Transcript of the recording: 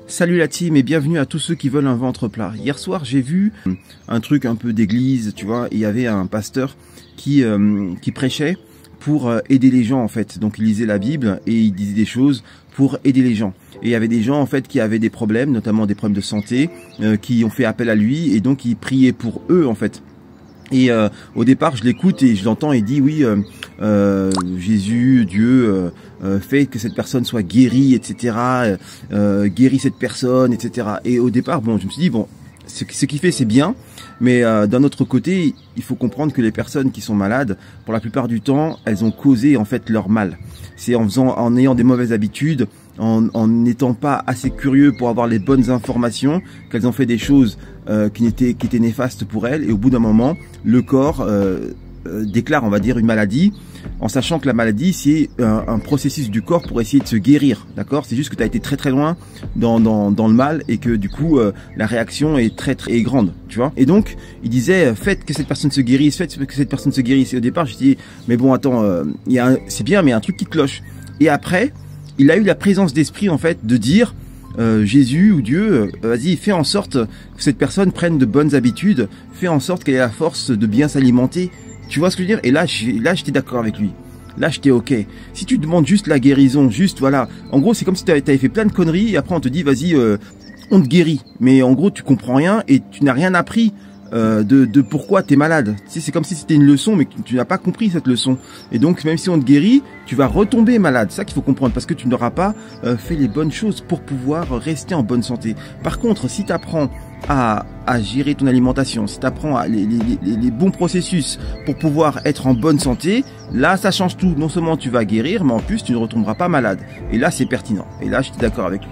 Salut la team et bienvenue à tous ceux qui veulent un ventre plat. Hier soir j'ai vu un truc un peu d'église, tu vois, il y avait un pasteur qui prêchait pour aider les gens en fait. Donc il lisait la Bible et il disait des choses pour aider les gens. Et il y avait des gens en fait qui avaient des problèmes, notamment des problèmes de santé, qui ont fait appel à lui et donc il priait pour eux en fait. Et au départ, je l'écoute et je l'entends et dit oui, Jésus, Dieu, fait que cette personne soit guérie, etc. Guérit cette personne, etc. Et au départ, bon, je me suis dit bon, ce qu'il fait c'est bien, mais d'un autre côté, il faut comprendre que les personnes qui sont malades, pour la plupart du temps, elles ont causé en fait leur mal. C'est en ayant des mauvaises habitudes, en n'étant pas assez curieux pour avoir les bonnes informations, qu'elles ont fait des choses qui étaient néfastes pour elles. Et au bout d'un moment, le corps déclare, on va dire, une maladie, en sachant que la maladie, c'est un processus du corps pour essayer de se guérir. D'accord? C'est juste que tu as été très très loin dans le mal et que du coup, la réaction est très grande. Tu vois? Et donc, il disait, faites que cette personne se guérisse, faites que cette personne se guérisse. Et au départ, je dis, mais bon, attends, c'est bien, mais il y a un truc qui cloche. Et après, il a eu la présence d'esprit en fait de dire Jésus ou Dieu, vas-y, fais en sorte que cette personne prenne de bonnes habitudes, fais en sorte qu'elle ait la force de bien s'alimenter. Tu vois ce que je veux dire? Et là, j'étais d'accord avec lui. Là, j'étais ok. Si tu demandes juste la guérison, juste voilà, en gros, c'est comme si tu avais fait plein de conneries et après on te dit vas-y, on te guérit. Mais en gros, tu comprends rien et tu n'as rien appris. De pourquoi tu es malade. Tu sais, c'est comme si c'était une leçon, mais tu n'as pas compris cette leçon. Et donc, même si on te guérit, tu vas retomber malade. C'est ça qu'il faut comprendre, parce que tu n'auras pas fait les bonnes choses pour pouvoir rester en bonne santé. Par contre, si tu apprends à gérer ton alimentation, si tu apprends les bons processus pour pouvoir être en bonne santé, là, ça change tout. Non seulement tu vas guérir, mais en plus, tu ne retomberas pas malade. Et là, c'est pertinent. Et là, je suis d'accord avec lui.